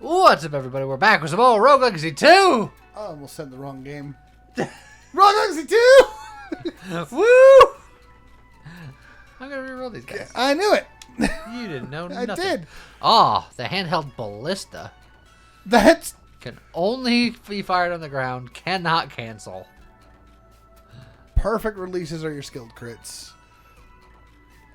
What's up, everybody? We're back with some more Roguelike 2! Oh, I almost said the wrong game. Roguelike 2! Woo! I'm gonna reroll these guys. I knew it. You didn't know nothing. I did. Ah, the handheld ballista That's can only be fired on the ground, cannot cancel. perfect releases are your skilled crits.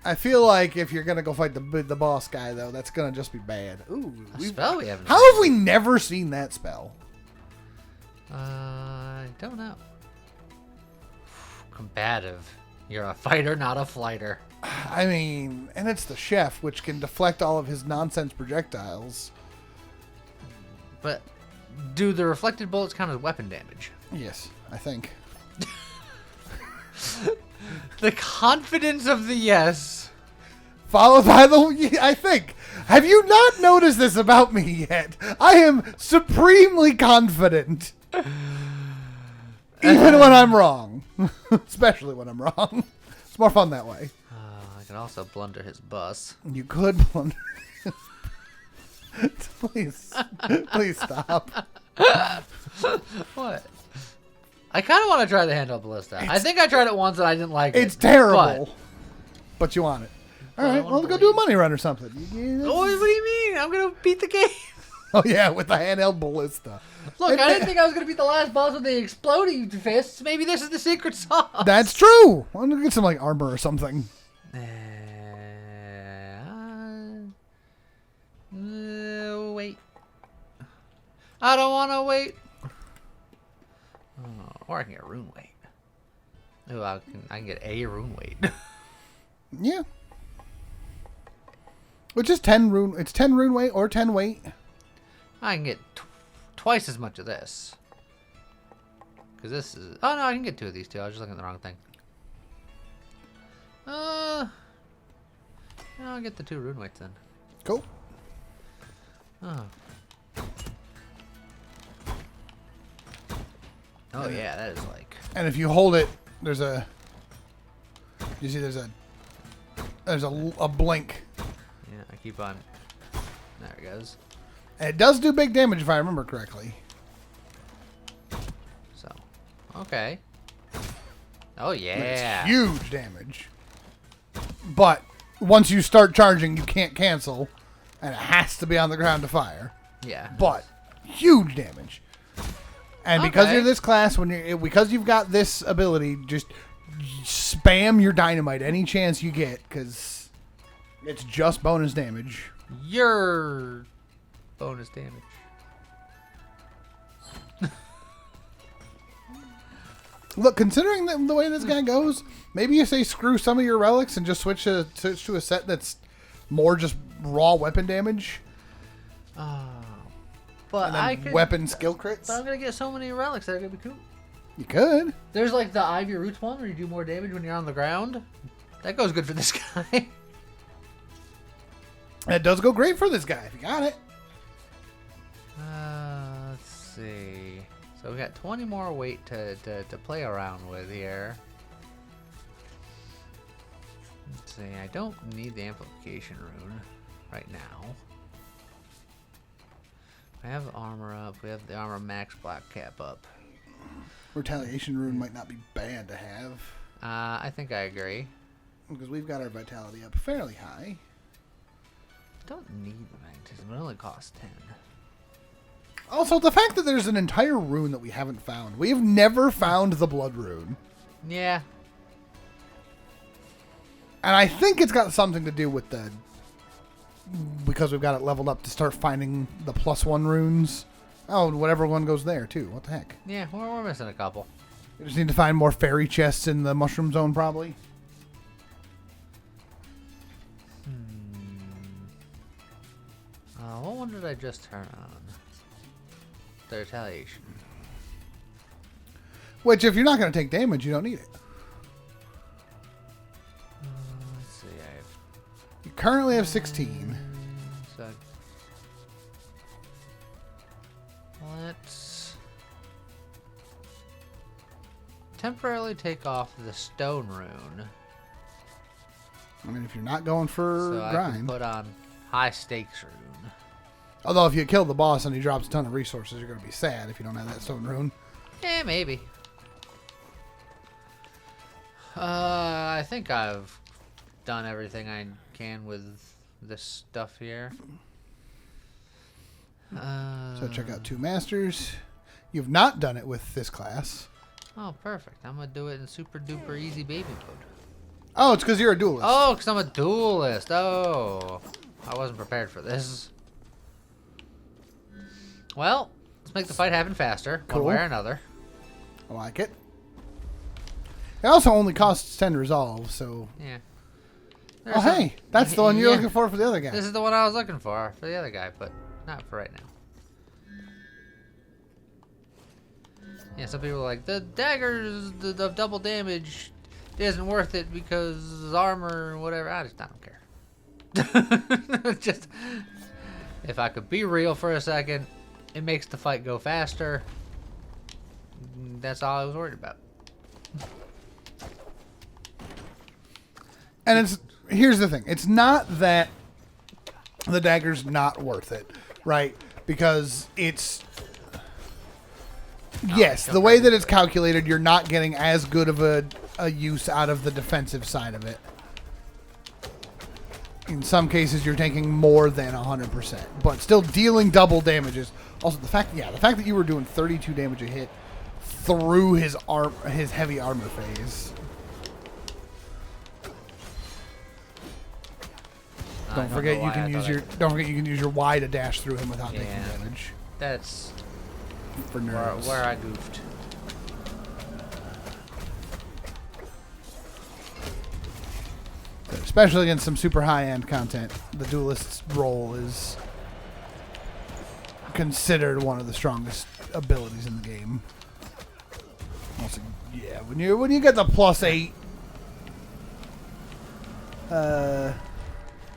I feel like if you're gonna go fight the boss guy, though, that's gonna just be bad. Ooh, A spell we haven't how seen. have we never seen that spell? I don't know. Combative. You're a fighter, not a flighter. I mean, and it's the chef, which can deflect all of his nonsense projectiles. But do the reflected bullets count as weapon damage? Yes, I think. The confidence of the yes. Followed by the, I think. Have you not noticed this about me yet? I am supremely confident. Even when I'm wrong. Especially when I'm wrong. It's more fun that way. I can also blunder his bus. You could blunder. Please. Please stop. What? I kind of want to try the handheld ballista. I think I tried it once and I didn't like it. It's terrible. But you want it. All right, well, go do a money run or something. Oh, what do you mean? I'm going to beat the game. Oh, yeah, with the handheld ballista. Look, I didn't think I was going to beat the last boss with the exploding fists. Maybe this is the secret sauce. That's true. I'm going to get some, like, armor or something. Wait. I don't want to wait. Oh, or I can get rune weight. Ooh, I can get a rune weight. Yeah. Which is 10 rune. It's 10 rune weight or 10 weight. I can get twice as much of this. Because this is... Oh, no, I can get 2 of these, too. I was just looking at the wrong thing. I'll get the 2 rune weights then. Cool. Oh. Oh, yeah, that is like... And if you hold it, there's a... You see there's a blink. Yeah, I keep on... There it goes. And it does do big damage if I remember correctly. So, okay. Oh, It's yeah. huge damage. But once you start charging, you can't cancel. And it has to be on the ground to fire. Yeah. But huge damage. And because Okay. you're this class, because you've got this ability, just spam your dynamite any chance you get, because it's just bonus damage. Your bonus damage. Look, considering the way this guy goes, maybe you say screw some of your relics and just switch to a set that's more just raw weapon damage. But And then I could... weapon skill crits. But I'm going to get so many relics that are going to be cool. You could. There's like the Ivy Roots one where you do more damage when you're on the ground. That goes good for this guy. It does go great for this guy if you got it. Let's see. So we got 20 more weight to play around with here. Let's see. I don't need the amplification rune right now. I have armor up. We have the armor max black cap up. Retaliation rune might not be bad to have. I think I agree. Because we've got our vitality up fairly high. Don't need the magnetism. It only costs 10. Also, the fact that there's an entire rune that we haven't found. We have never found the blood rune. Yeah. And I think it's got something to do with because we've got it leveled up to start finding the +1 runes. Oh, whatever one goes there, too. What the heck? Yeah, we're missing a couple. We just need to find more fairy chests in the mushroom zone, probably. What one did I just turn on? The retaliation. Which, if you're not going to take damage, you don't need it. Let's see. You currently have 16. So let's temporarily take off the stone rune. I mean, if you're not going for So I can grind. put on high stakes rune. Although if you kill the boss and he drops a ton of resources, you're going to be sad if you don't have that stone rune. Yeah, maybe. I think I've done everything I can with this stuff here. So check out 2 masters. You've not done it with this class. Oh, perfect. I'm going to do it in super duper easy baby mode. Oh, it's because you're a duelist. Oh, because I'm a duelist. Oh, I wasn't prepared for this. Well, let's make the fight happen faster, Cool. one way or another. I like it. It also only costs 10 to resolve, so... Yeah. Oh, hey, that's the one you're looking for the other guy. This is the one I was looking for the other guy, but not for right now. Yeah, some people are like, the daggers of double damage isn't worth it because armor or whatever. I don't care. Just, if I could be real for a second, it makes the fight go faster. That's all I was worried about. And here's the thing. It's not that the dagger's not worth it, right? Because it's... Yes, the way that it's calculated, you're not getting as good of a use out of the defensive side of it. In some cases, you're taking more than 100%, but still dealing double damages. Also, the fact that you were doing 32 damage a hit through his heavy armor phase. Don't forget you can use your Y to dash through him without taking damage. That's for nerds. Where I goofed. Especially against some super high-end content, the duelist's role is considered one of the strongest abilities in the game. Also, yeah, when you get the +8,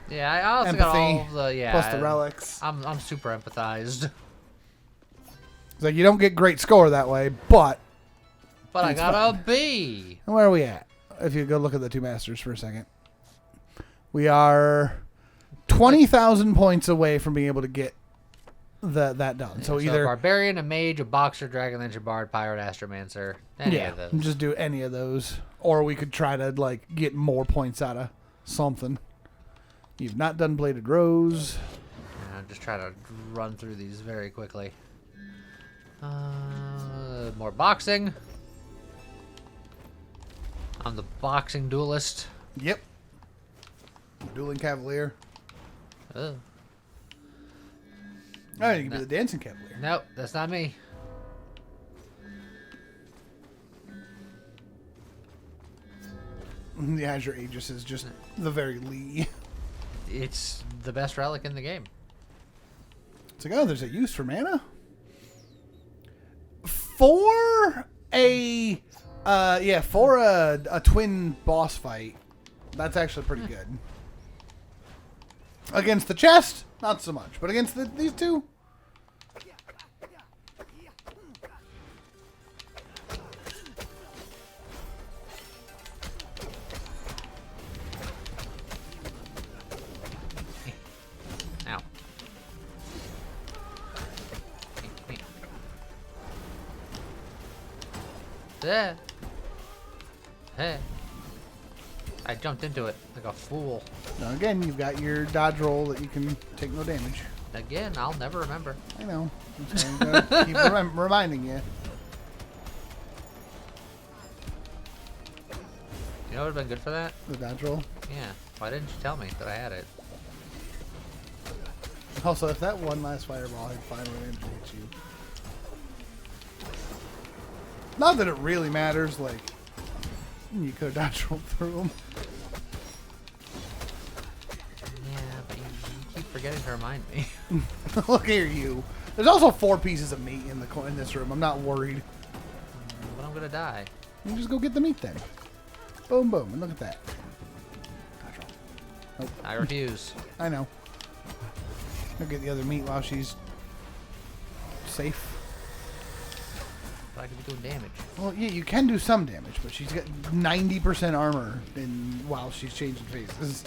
yeah, I also empathy, got all of the plus the relics. I'm super empathized. It's like you don't get great score that way, but I got a B. And where are we at? If you go look at the 2 masters for a second, we are 20,000 points away from being able to get that done. Yeah, so either a barbarian, a mage, a boxer, dragonlance, bard, pirate, astromancer, any of those. Just do any of those, or we could try to like get more points out of something. You've not done bladed rose. Yeah, just try to run through these very quickly. More boxing. I'm the boxing duelist. Yep. Dueling cavalier. Oh. Oh, you can be the dancing cavalier. Nope, that's not me. The Azure Aegis is just the very Lee. It's the best relic in the game. It's like, oh, there's a use for mana? For a twin boss fight, that's actually pretty good. Against the chest, not so much, but against these two. Ow. There. Hey. I jumped into it like a fool. Now again, you've got your dodge roll that you can take no damage. Again, I'll never remember. I know. I'm just going to keep reminding you. You know what would have been good for that? The dodge roll. Yeah. Why didn't you tell me that I had it? Also, if that one last fireball had finally managed to hit you. Not that it really matters, like, you could have dodge rolled through them. Yeah, but you keep forgetting to remind me. Look here, you. There's also 4 pieces of meat in this room. I'm not worried. But I'm gonna die. You just go get the meat then. Boom, boom, and look at that. Dodge roll. Nope. I refuse. I know. I'll get the other meat while she's safe. But I could be doing damage. Well, yeah, you can do some damage, but she's got 90% armor while she's changing phases.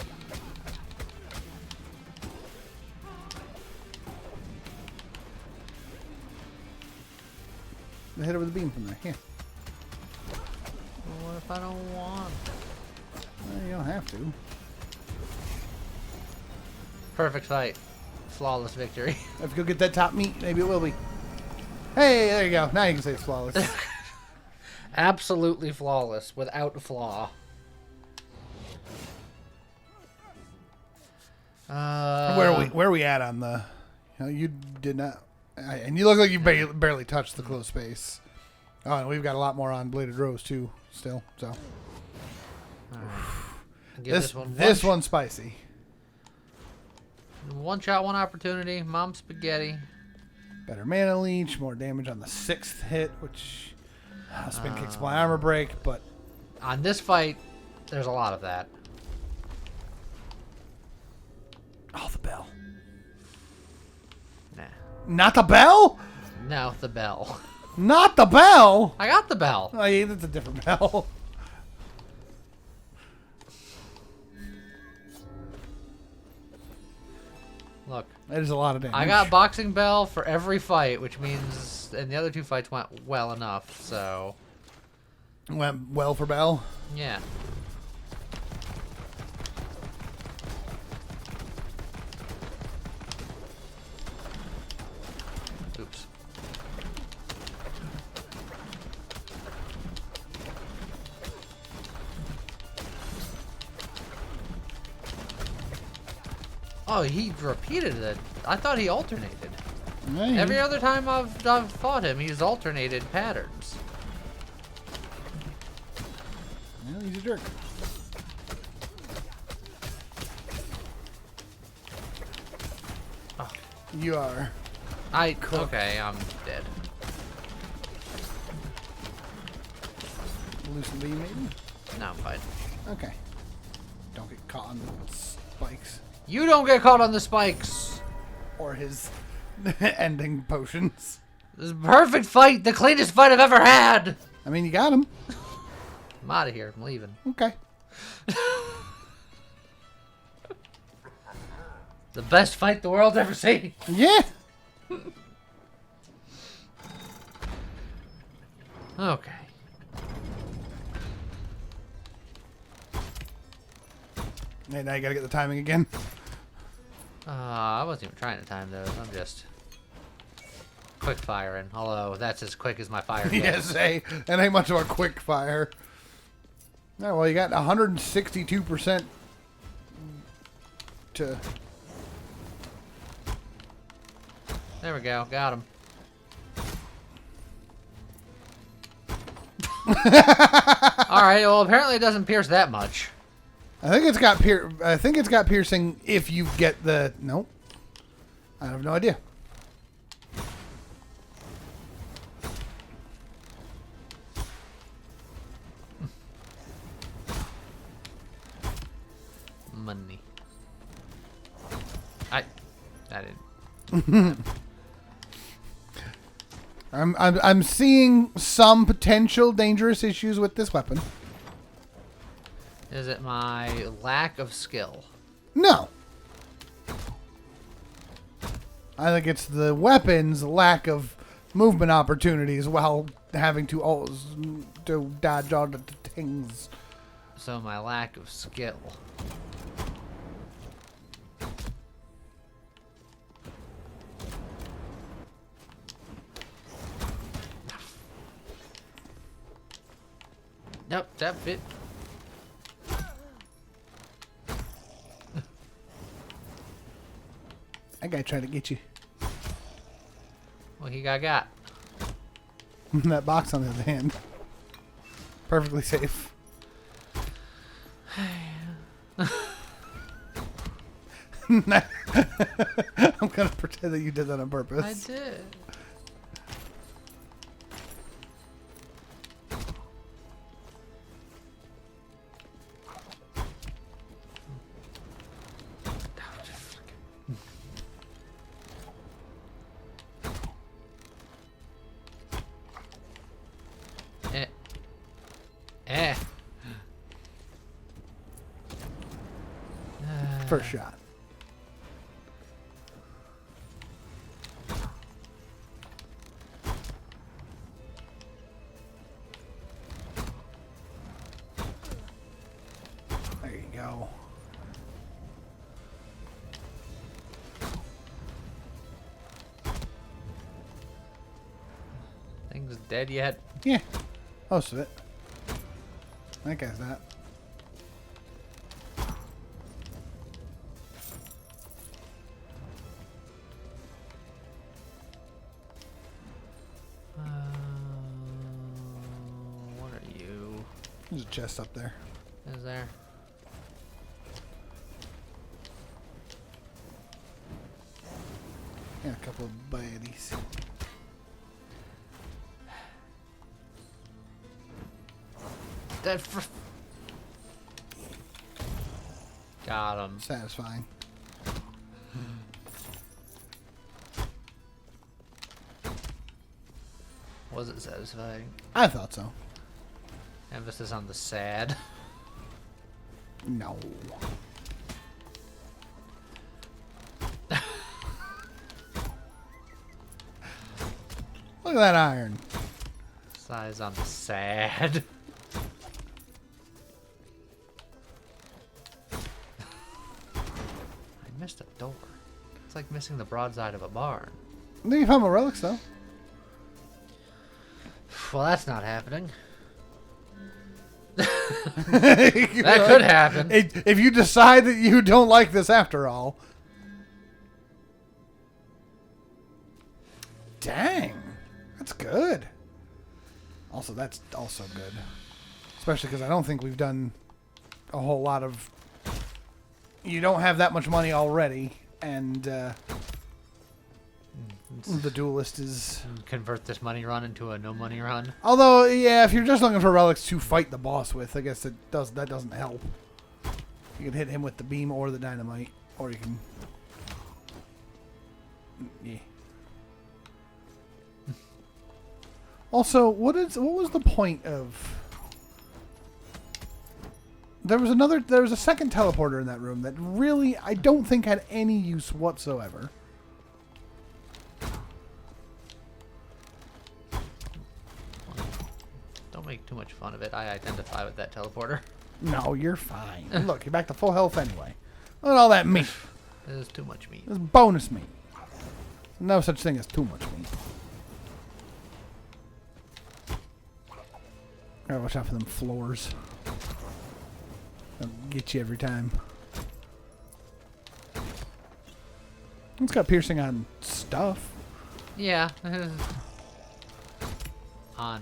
Hit it with a beam from there. Here. Well, what if I don't want? Well, you don't have to. Perfect fight. Flawless victory. If you go get that top meat, maybe it will be. Hey, there you go. Now you can say it's flawless. Absolutely flawless, without a flaw. Where are we at on the? You did not, and you look like you barely touched the close space. Oh, and we've got a lot more on Bladed Rose too, still. So this one's spicy. One shot, one opportunity. Mom spaghetti. Better mana leech, more damage on the 6th hit, which spin kicks my armor break, but on this fight, there's a lot of that. Oh, the bell. Nah. Not the bell? No, the bell. Not the bell? I got the bell. Oh, yeah, that's a different bell. Look. That is a lot of damage. I got boxing bell for every fight, which means, and the other 2 fights went well enough, so. Went well for bell? Yeah. Oops. Oh, he repeated it. I thought he alternated. Yeah, Every other time I've fought him, he's alternated patterns. Well, he's a jerk. Oh. You are. Okay, I'm dead. Loosen beam, maybe? No, I'm fine. Okay. Don't get caught on the spikes. You don't get caught on the spikes! Or his ending potions. This is a perfect fight! The cleanest fight I've ever had! I mean, you got him. I'm out of here. I'm leaving. Okay. The best fight the world's ever seen. Yeah. Okay. Hey, now you gotta get the timing again. I wasn't even trying to time those. I'm just quick firing. Although that's as quick as my fire gets. Yes, hey, that ain't much of a quick fire. Oh, well, you got 162% to... There we go. Got him. Alright, well, apparently it doesn't pierce that much. I think it's got piercing if you get the... Nope. I have no idea. Money. I didn't. I'm seeing some potential dangerous issues with this weapon. Is it my lack of skill? No. I think it's the weapon's lack of movement opportunities while having to always dodge all the things. So my lack of skill. Nope, that fit. That guy tried to get you. Well, he got. That box on the other hand. Perfectly safe. I'm gonna pretend that you did that on purpose. I did. First shot. thing's dead yet? Yeah. Most of it. That guy's not. What are you? There's a chest up there. Is there? Yeah, a couple of baddies. That got him. Satisfying. Was it satisfying? I thought so. Emphasis on the sad. No. Look at that iron. Size on the sad. I missed a door. It's like missing the broadside of a barn. I think you found my relics, though. Well, that's not happening. That could happen. If you decide that you don't like this after all. Dang. That's good. Also, that's also good. Especially because I don't think we've done a whole lot of... You don't have that much money already, and the duelist is... Convert this money run into a no money run. Although, yeah, if you're just looking for relics to fight the boss with, I guess that doesn't help. You can hit him with the beam or the dynamite, or you can... Yeah. Also, what was the point of... There was a second teleporter in that room that really, I don't think had any use whatsoever. Don't make too much fun of it. I identify with that teleporter. No, you're fine. And look, you're back to full health anyway. Look at all that meat. There's too much meat. There's bonus meat. No such thing as too much meat. Gotta watch out for them floors. They'll get you every time. It's got piercing on stuff. Yeah. On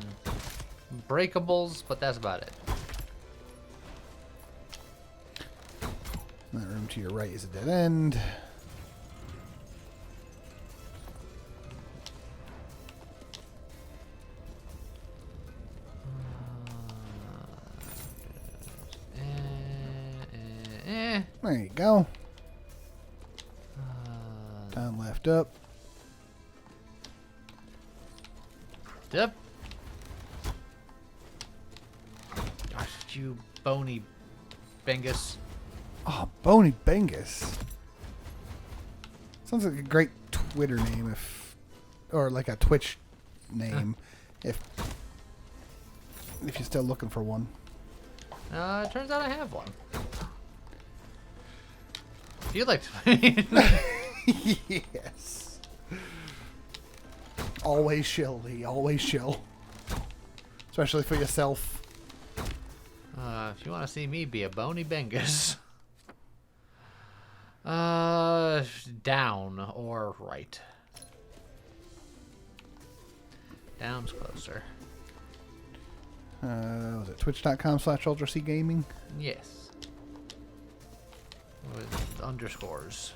breakables, but that's about it. That room to your right is a dead end. There you go. Down, left, up. Yep. Gosh, you bony Bengus. Oh, Bony Bengus. Sounds like a great Twitter name, or like a Twitch name, if you're still looking for one. It turns out I have one. If you'd like to. Yes. Always chill, Lee. Always chill. Especially for yourself. If you want to see me be a bony Bengus. Down or right. Down's closer. Was it twitch.com/ultraCgaming? Yes. With underscores.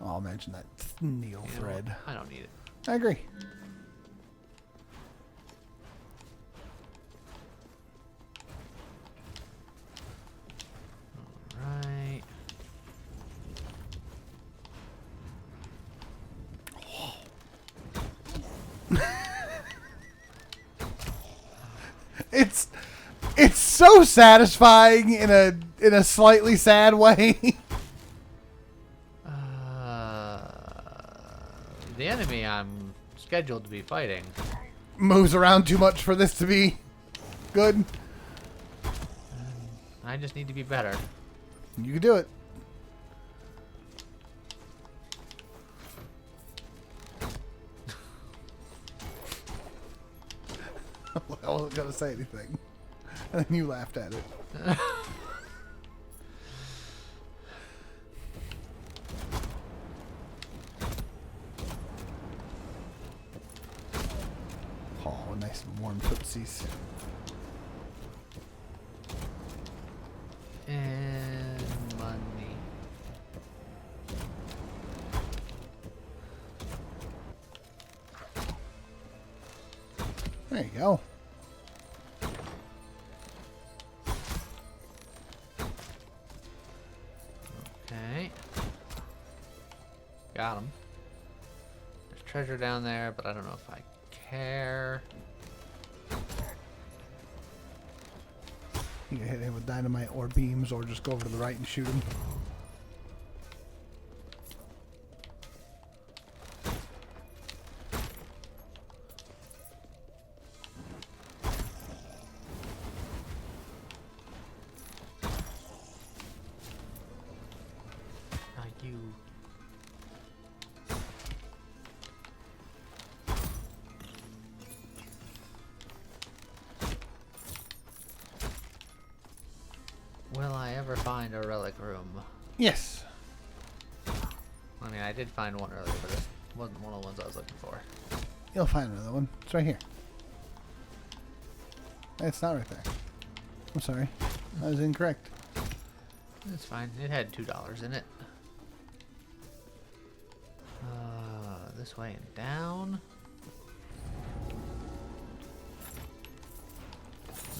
Oh, I'll mention that Neil thread. I don't need it. I agree. Right. It's so satisfying in a slightly sad way. The enemy I'm scheduled to be fighting Moves around too much for this to be good. I just need to be better. You can do it. I wasn't gonna say anything, and then you laughed at it. Oh, nice and warm tootsies. And money. There you go. Okay. Got him. There's treasure down there, but I don't know if I care. You can hit him with dynamite or beams, or just go over to the right and shoot him. Not you. Will I ever find a relic room? Yes. I mean, I did find one earlier, but it wasn't one of the ones I was looking for. You'll find another one. It's right here. It's not right there. I'm sorry. I was incorrect. It's fine. It had $2 in it. This way and down.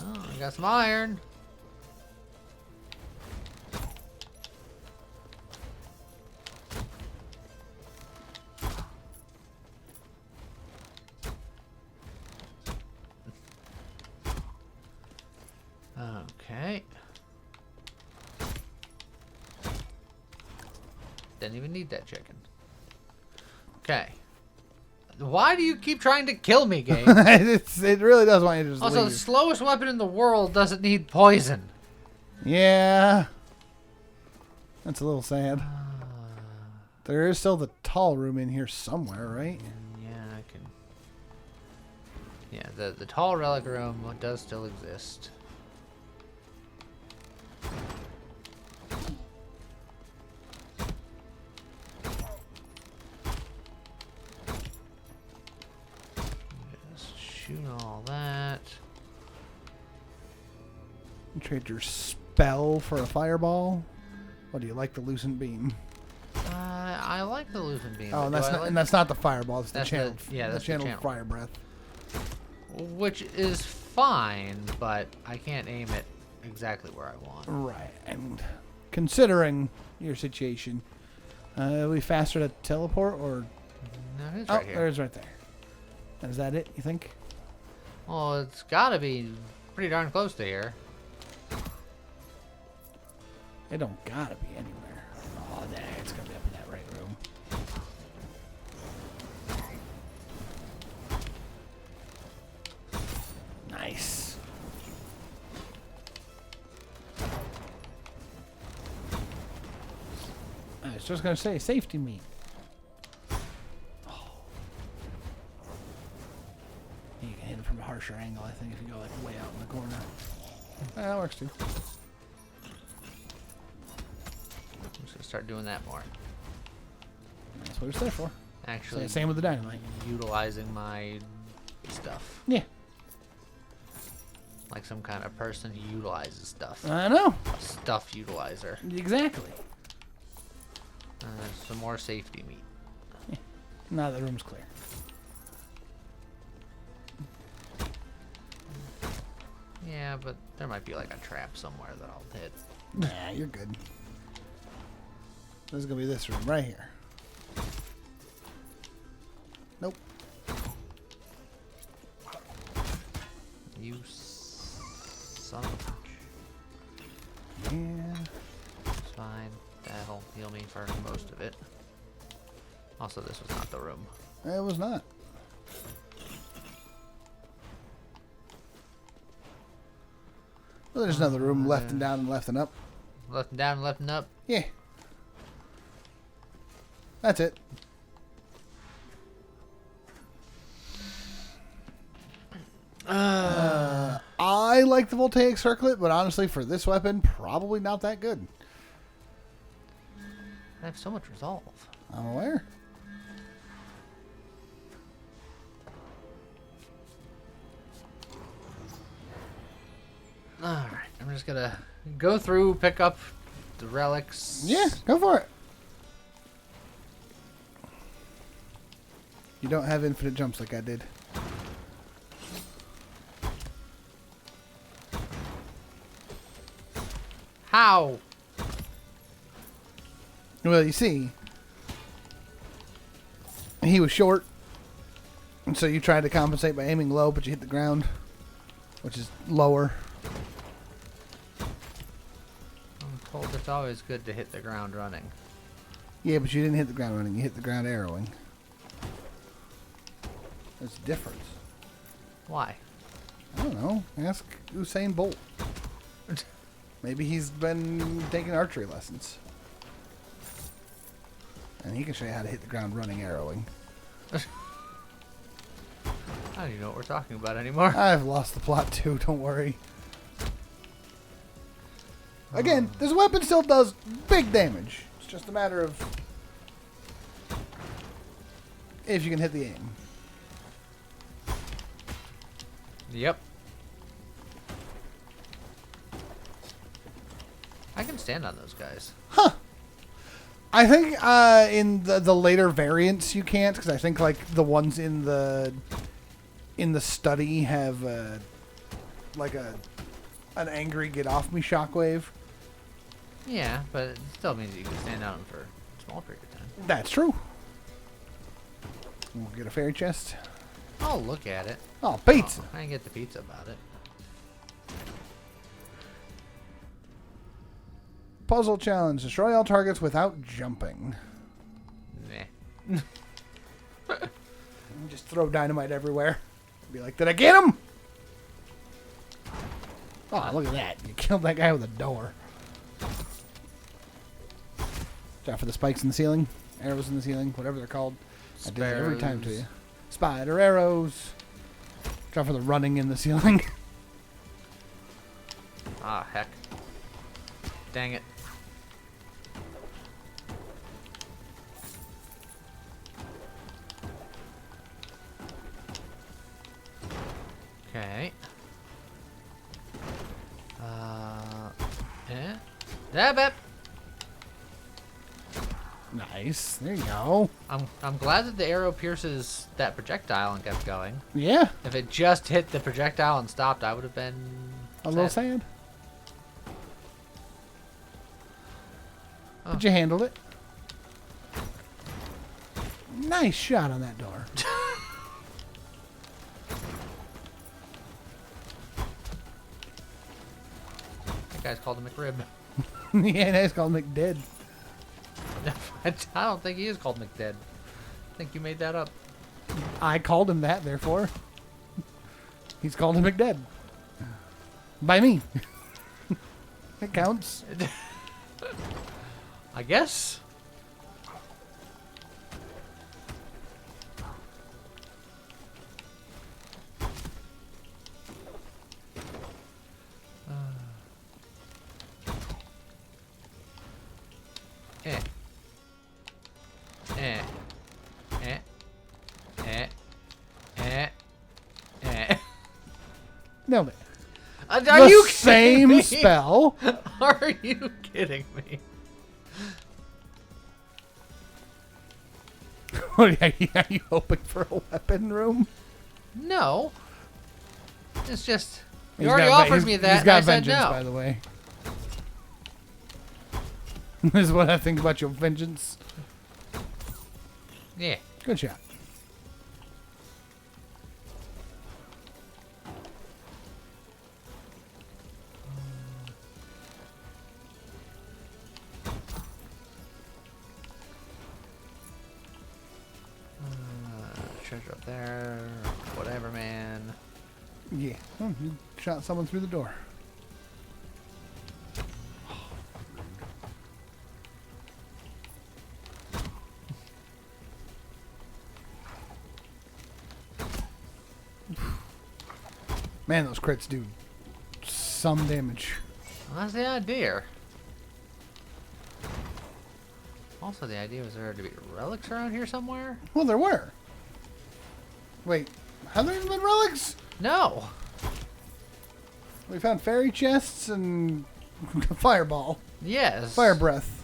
Oh, I got some iron. Okay. Didn't even need that chicken. Okay. Why do you keep trying to kill me, game? It really does want you to just Also, leave. the slowest weapon in the world doesn't need poison. Yeah. That's a little sad. There is still the tall room in here somewhere, right? Yeah, I can. Yeah, the tall relic room does still exist. Just shoot all that. You trade your spell for a fireball? What do you like, the lucent beam? I like the loosen beam. Oh, and but that's do I not, like- and that's not the fireball. It's the That's channel. yeah, the that's the channel channel. fire breath. Which is fine, but I can't aim it exactly where I want. Right, and considering your situation, are we faster to teleport or? No, it's Oh, right here. there's right there. And is that it? You think? Well, it's got to be pretty darn close to here. It don't gotta be anywhere. Oh, there, it's gonna be up in that right room. Nice. I was just gonna say safety meat. Oh. You can hit it from a harsher angle, I think, if you go like way out in the corner. That works too. I'm just gonna start doing that more. That's what it's there for. Actually, Same with the dynamite. utilizing my stuff Yeah, like some kind of person who utilizes stuff. I know. Stuff utilizer. Exactly. Some more safety meat. Now the room's clear. Yeah, but there might be like a trap somewhere that I'll hit. Nah, you're good. This is gonna be this room right here. Nope. You son of a bitch. Yeah. It's fine. That'll heal me for most of it. Also, this was not the room. It was not. Well, there's another room left and down and left and up. Left and down and left and up. Yeah. That's it. I like the voltaic circlet, but honestly, for this weapon, probably not that good. I have so much resolve. I'm aware. Alright, I'm just gonna go through, pick up the relics. Yeah, go for it. You don't have infinite jumps like I did. How? Well, you see, he was short, and so you tried to compensate by aiming low, but you hit the ground, which is lower. I'm told it's always good to hit the ground running. Yeah, but you didn't hit the ground running. You hit the ground arrowing. There's a difference. Why? I don't know. Ask Usain Bolt. Maybe he's been taking archery lessons. And he can show you how to hit the ground running arrowing. I don't even know what we're talking about anymore. I've lost the plot too, don't worry. Again, this weapon still does big damage. It's just a matter of if you can hit the aim. Yep. I can stand on those guys. Huh. I think in the later variants you can't, because I think like the ones in the study have like an angry get off me shockwave. Yeah, but it still means you can stand on them for a small period of time. That's true. We'll get a fairy chest. I'll look at it. Oh, pizza. Oh, I can get the pizza about it. Puzzle challenge. Destroy all targets without jumping. Nah. Just throw dynamite everywhere. Be like, did I get him? Oh, look at that. You killed that guy with a door. Watch out for the spikes in the ceiling. Arrows in the ceiling. Whatever they're called. I do it every time to you. Spider arrows. Watch out for the running in the ceiling. Ah, heck. Dang it. Okay. Yeah. Dab it. Nice. There you go. I'm glad that the arrow pierces that projectile and kept going. Yeah. If it just hit the projectile and stopped, I would have been A little sad. Oh. But you handled it. Nice shot on that door. That guy's called a McRib. Yeah, that's called McDead. I don't think he is called McDead. I think you made that up. I called him that, therefore. He's called him McDead. By me. It counts. I guess. Nailed it. Are the you same me? spell. Are you kidding me? Are you hoping for a weapon room? No. It's just you He's already got offered me that. He's got and I said vengeance, no. by the way. This is what I think about your vengeance. Yeah. Good shot. Treasure up there. Whatever, man. Yeah. Oh, you shot someone through the door. Man, those crits do some damage. Well, that's the idea. Also, the idea was there to be relics around here somewhere? Well, there were. Wait, have there even been relics? No. We found fairy chests and fireball. Yes. Fire breath.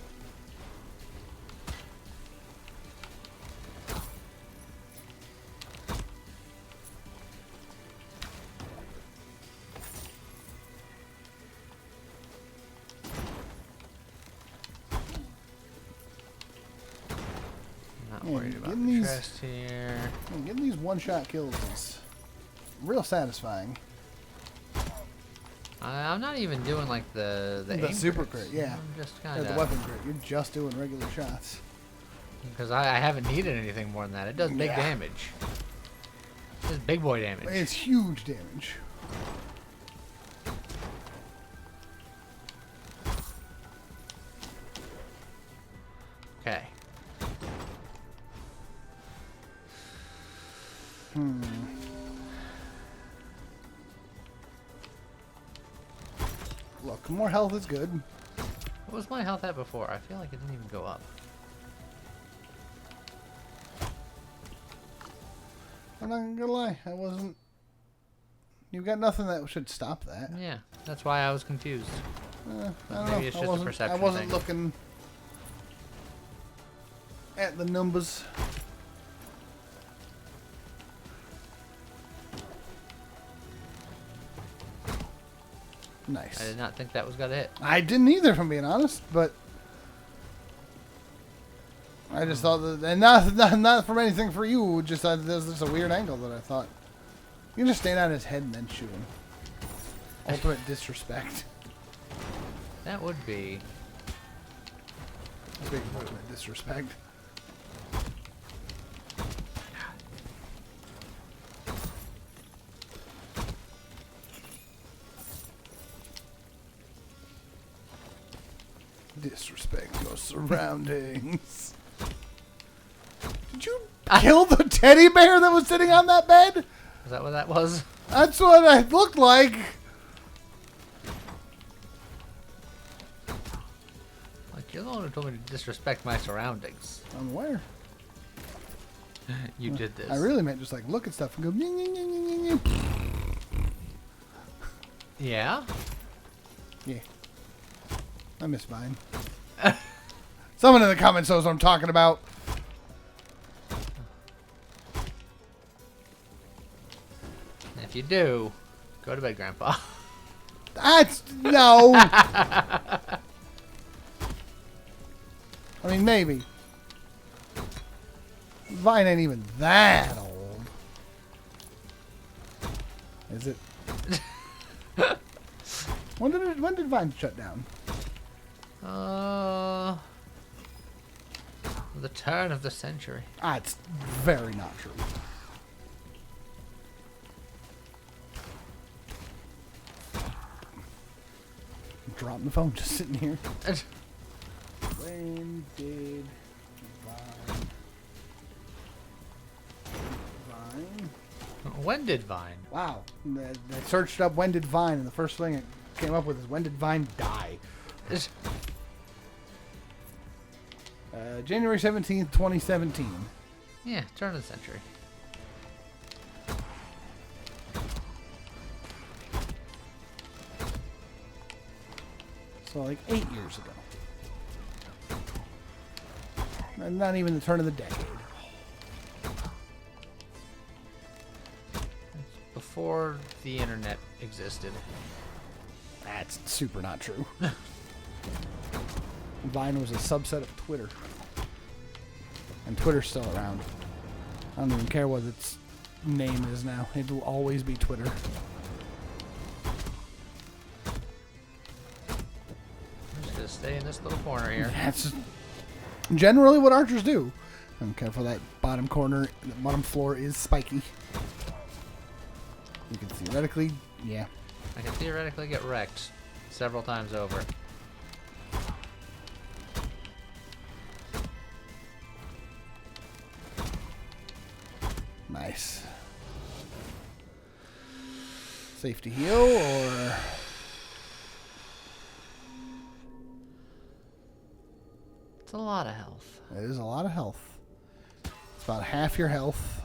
Not worried about getting the these- chest here. Getting these one-shot kills is real satisfying. I'm not even doing like the aim super crits. crit, yeah. I'm just Or kind the of weapon crit. You're just doing regular shots. because I haven't needed anything more than that. It does big Yeah. damage. It does big boy damage. It's huge damage. Okay. Look, more health is good. What was my health at before? I feel like it didn't even go up. I'm not gonna lie, I wasn't. You've got nothing that should stop that. Yeah, that's why I was confused. I don't Maybe know. it's I just a wasn't, perception I wasn't thing. looking at the numbers. Nice. I did not think that was gonna hit. I didn't either, if I'm being honest, but I just thought that, and not from anything for you, just that there's just a weird angle that I thought. You can just stand on his head and then shoot him. Ultimate disrespect. That would be. Big ultimate disrespect. Disrespect your surroundings. Did you kill the teddy bear that was sitting on that bed? Is that what that was? That's what it looked like. Like, you're the one who told me to disrespect my surroundings. I'm aware. You did this. I really meant just like look at stuff and go. "Nyeh, nyeh, nyeh, nyeh, nyeh, nyeh." Yeah? Yeah. I miss Vine. Someone in the comments knows what I'm talking about. If you do, go to bed, Grandpa. That's no. I mean, maybe. Vine ain't even that old. Is it? When did Vine shut down? The turn of the century. Ah, it's very not true. I'm dropping the phone, just sitting here. When did Vine? When did Vine? Wow. I searched up when did Vine, and the first thing it came up with is when did Vine die? January 17th, 2017. Yeah, turn of the century. So like 8 years ago. And not even the turn of the decade. Before the internet existed. That's super not true. Vine was a subset of Twitter. And Twitter's still around. I don't even care what its name is now. It will always be Twitter. I'm just gonna stay in this little corner here. That's generally what archers do. I'm careful, that bottom corner, the bottom floor is spiky. You can theoretically, yeah. I can theoretically get wrecked several times over. Nice. Safety heal or a lot of health. It is a lot of health. It's about half your health.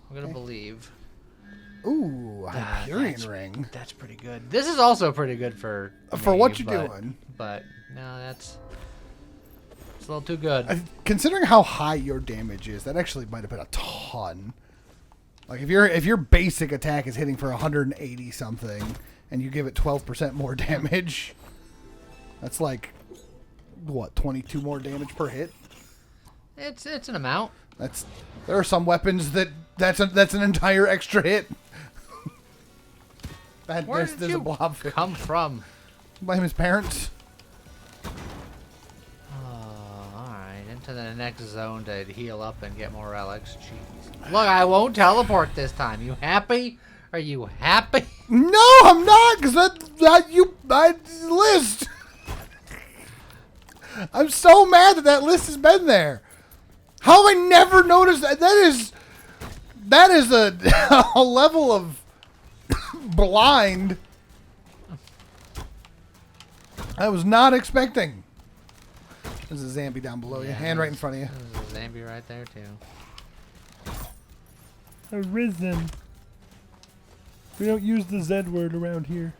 I'm gonna believe. Ooh, Hyperion ring. That's pretty good. This is also pretty good for what you're doing. But no, it's a little too good. Considering how high your damage is, that actually might have been a ton. Like if your basic attack is hitting for 180 something, and you give it 12% more damage, that's like what, 22 more damage per hit. It's an amount. There are some weapons that's an entire extra hit. Where did you a blob come from? Blame his parents. Alright, into the next zone to heal up and get more relics. Jeez. Look, I won't teleport this time. You happy? Are you happy? No, I'm not, because that list. I'm so mad that list has been there. How have I never noticed that? That is a level of blind I was not expecting. There's a zombie down below you, and right in front of you. There's a zombie right there too. Arisen. We don't use the Z word around here.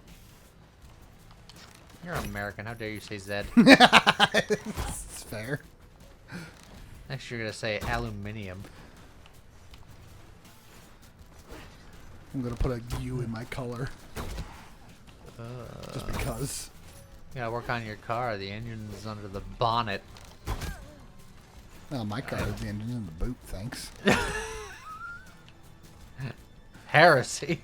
You're American. How dare you say Zed? It's fair. Next you're gonna say aluminium. I'm gonna put a U in my color. Just because. You gotta work on your car. The engine's under the bonnet. No, my car is the engine in the boot, thanks. Heresy.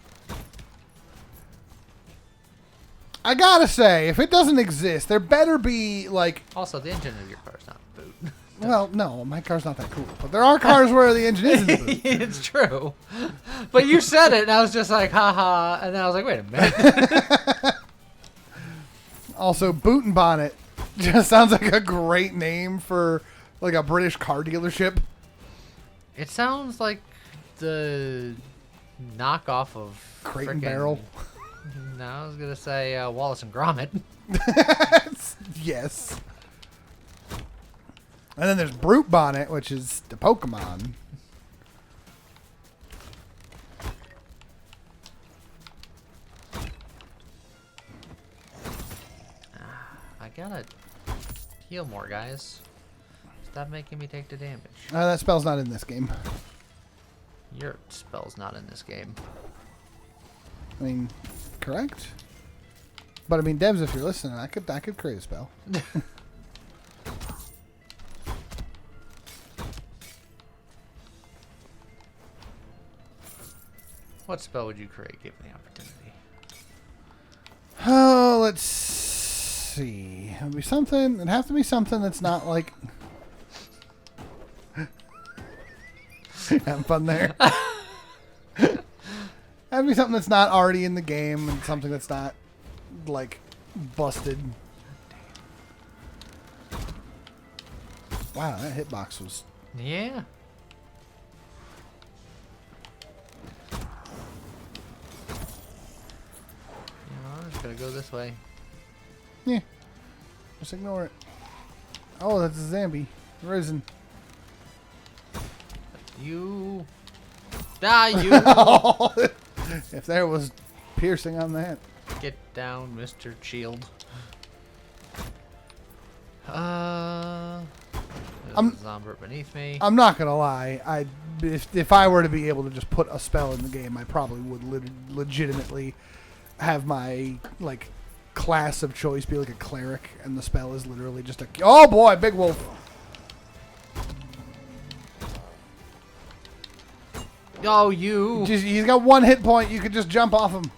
I gotta say, if it doesn't exist, there better be, like... Also, the engine of your car's not a boot. Well, no, my car's not that cool. But there are cars where the engine is in the boot. It's true. But you said it, and I was just like, haha. And then I was like, wait a minute. Also, boot and bonnet just sounds like a great name for, like, a British car dealership. It sounds like the knockoff of Crate and frickin'- Barrel. No, I was gonna say Wallace and Gromit. Yes. And then there's Brute Bonnet, which is the Pokemon. I gotta heal more, guys. Stop making me take the damage. That spell's not in this game. Your spell's not in this game. I mean, correct? But I mean, devs, if you're listening, I could create a spell. What spell would you create given the opportunity? Oh, let's see. It'd be something. It'd have to be something that's not like. Having fun there. That'd be something that's not already in the game and something that's not like busted. Wow, that hitbox was. Yeah. I'm just gonna go this way. Yeah. Just ignore it. Oh, that's a zombie. Risen. You. Die, you. If there was piercing on that. Get down, Mr. Shield. There's a zombie beneath me. I'm not gonna lie. If I were to be able to just put a spell in the game, I probably would legitimately have my like class of choice be like a cleric, and the spell is literally just a. Oh boy, big wolf. Oh, you. He's got one hit point. You could just jump off him.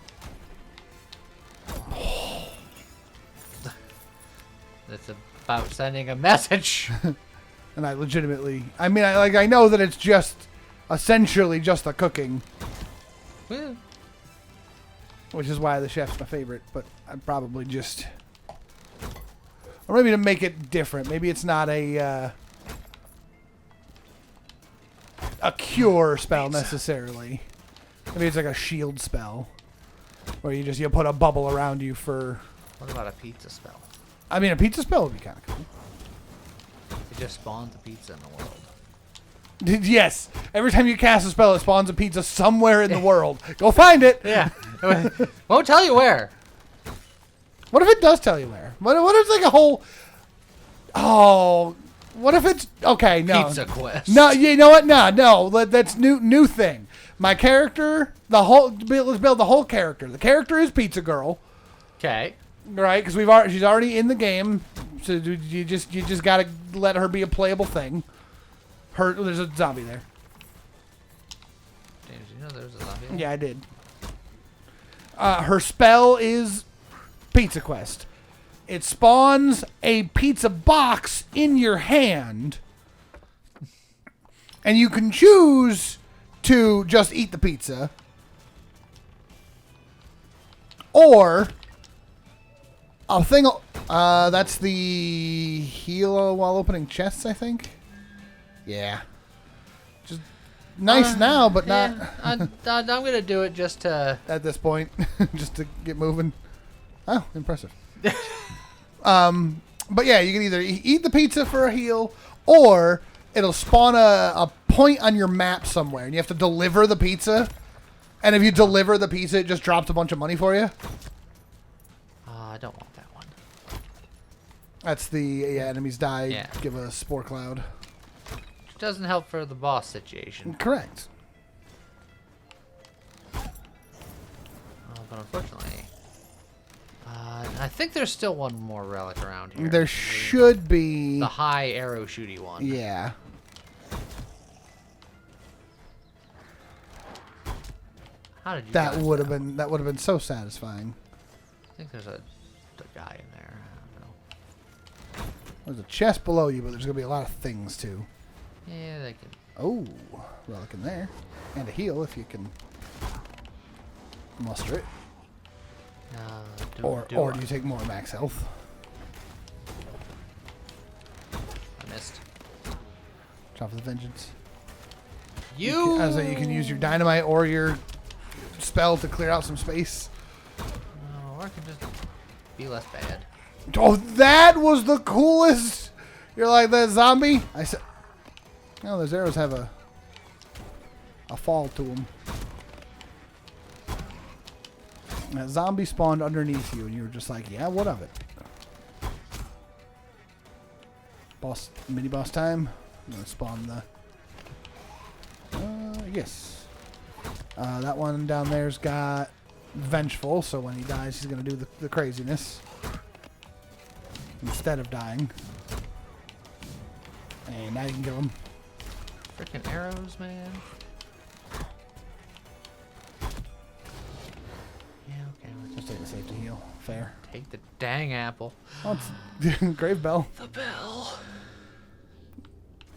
That's about sending a message. And I legitimately, I mean, I know that it's just essentially just the cooking, Well, which is why the chef's my favorite. But I'd probably just, or maybe to make it different. Maybe it's not a cure spell necessarily. Maybe it's like a shield spell, where you put a bubble around you for. What about a pizza spell? I mean, a pizza spell would be kind of cool. just spawns a pizza in the world. Yes. Every time you cast a spell, it spawns a pizza somewhere in the world. Go find it. Yeah. Won't tell you where. What if it does tell you where? What if it's like a whole... Oh... What if it's... Okay, no. Pizza quest. No, you know what? No. That's new thing. My character, let's build the whole character. The character is Pizza Girl. Okay. Right? Because she's already in the game. So you just got to let her be a playable thing. There's a zombie there. Did you know there's a zombie there? Yeah, I did. Her spell is Pizza Quest. It spawns a pizza box in your hand. And you can choose to just eat the pizza. Or a thing... that's the heal while opening chests, I think. Yeah. Just nice now, but not... I'm going to do it just to... At this point. Just to get moving. Oh, impressive. But yeah, you can either eat the pizza for a heal, or it'll spawn a point on your map somewhere, and you have to deliver the pizza. And if you deliver the pizza, it just drops a bunch of money for you. I don't want that one. That's the enemies die. Yeah. Give a spore cloud. Which doesn't help for the boss situation. Correct. But unfortunately, I think there's still one more relic around here. There should be. The high arrow shooty one. Yeah. How did you? That would have that? been so satisfying. I think there's a guy in there. I don't know. There's a chest below you, but there's gonna be a lot of things too. Yeah, they can. Oh, relic in there, and a heal if you can muster it. Or do you take more max health? I missed. Drop the vengeance. You can use your dynamite or your spell to clear out some space. No, or I can just be less bad. Oh, that was the coolest! You're like that zombie. I said, no, those arrows have a fall to them. That zombie spawned underneath you, and you were just like, yeah, what of it? Mini boss time. I'm gonna spawn the. Yes. That one down there's got vengeful, so when he dies, he's gonna do the craziness instead of dying. And now you can kill him. Freaking arrows, man. Yeah, okay. Let's Just take the safety heal. Fair. take the dang apple. Oh, it's Grave Bell. The bell.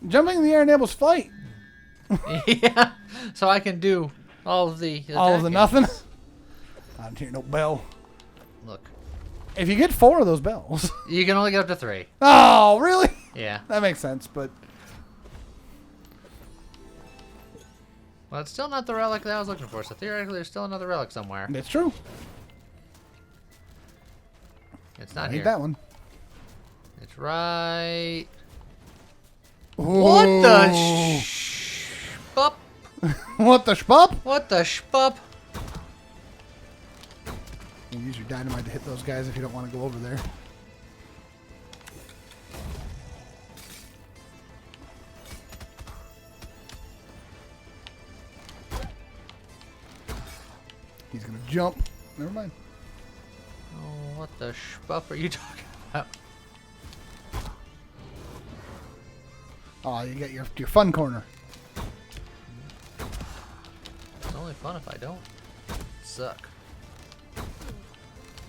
Jumping in the air enables flight. Yeah. So I can do all of the All of the attacking. nothing. I don't hear no bell. Look. If you get 4 of those bells. You can only get up to 3. Oh, really? Yeah. That makes sense, but Well, it's still not the relic that I was looking for, so theoretically there's still another relic somewhere. it's true. It's I not need here. that one. It's right... Ooh. What the shpup? What the shpup? What the shpup? You use your dynamite to hit those guys if you don't want to go over there. He's gonna jump. Never mind. Oh, what the shpup are you talking about? Oh, you got your fun corner. It's only fun if I don't suck.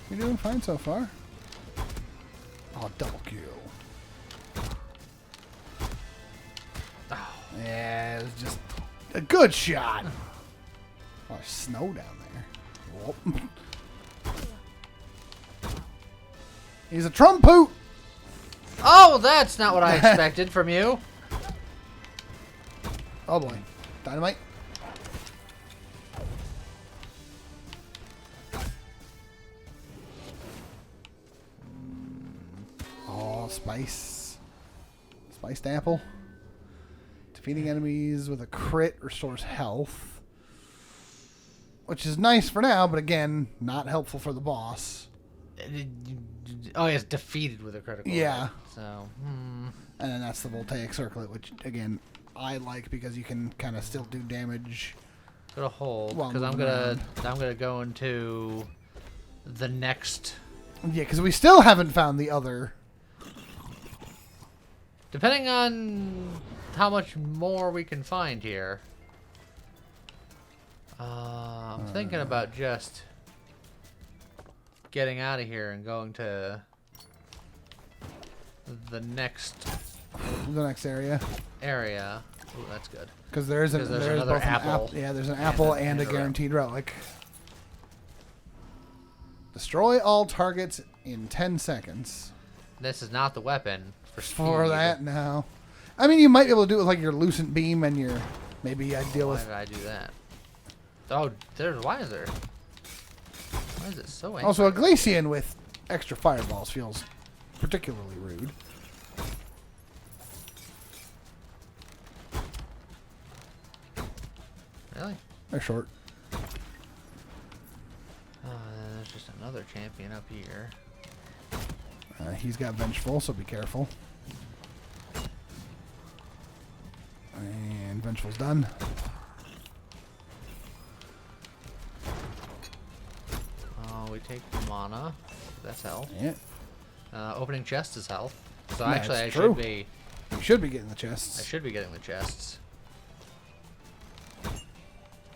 You're doing fine so far. Oh, double kill. Oh. Yeah, it was just a good shot. Oh, there's snow down there. Whoop. He's a trumpoot. Oh, that's not what I expected from you. Oh boy. Dynamite. Oh, spice. Spiced apple. Defeating enemies with a crit restores health. Which is nice for now, but again, not helpful for the boss. Oh, it's defeated with a critical. Yeah. Hit, so, And then that's the voltaic circlet, which again I like because you can kind of still do damage. Go to hold While because I'm moving gonna around. I'm gonna go into the next. Yeah, because we still haven't found the other. Depending on how much more we can find here, I'm thinking about just getting out of here and going to the next area. Ooh, that's good. Because there's another both apple. Yeah, there's an apple and a relic. guaranteed relic. Destroy all targets in 10 seconds. This is not the weapon for speed. For that, no. I mean, you might be able to do it with like your lucent beam and your. Maybe I deal Why with. did I do that? Oh, why is there? Why is it so angry? Also, a Glacian with extra fireballs feels particularly rude. Really? They're short. There's just another champion up here. He's got Vengeful, so be careful. And Vengeful's done. We take the mana. That's health. Yeah. Opening chest is health. So Yeah, actually, it's true. I You should be getting the chests. should be getting the chests.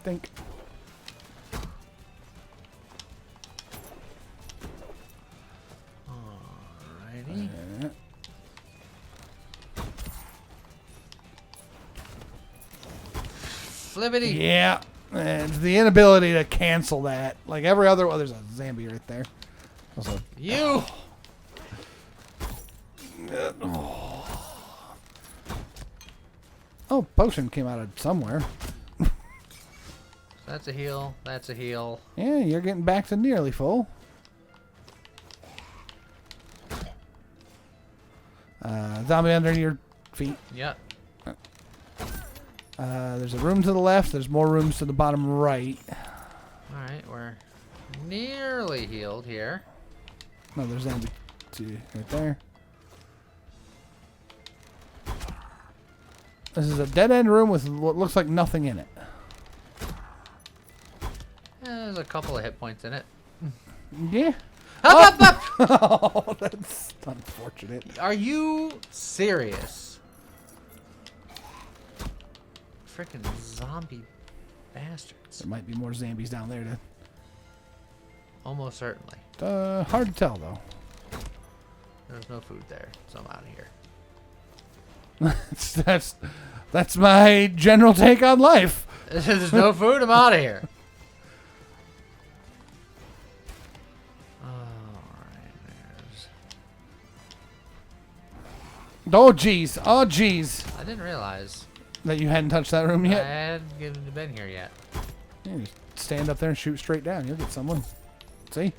Think. Alrighty. Flippity. Yeah. It's the inability to cancel that. Like every other. Oh, there's a zombie right there. Also, You. oh, potion came out of somewhere. That's a heal. That's a heal. Yeah, you're getting back to nearly full. Zombie under your feet. Yep. There's a room to the left. There's more rooms to the bottom right. Alright, we're nearly healed here. No, there's zombie two right there. This is a dead-end room with what looks like nothing in it. There's a couple of hit points in it. Yeah. Up, up, up! Oh, that's unfortunate. Are you serious? Freaking zombie bastards. There might be more zombies down there. Almost certainly. Hard to tell, though. There's no food there, so I'm out of here. that's my general take on life. There's no food, I'm out of here. Oh, jeez. Oh, jeez. I didn't realize That you hadn't touched that room I yet? hadn't been here yet. Yeah, you stand up there and shoot straight down. You'll get someone. See?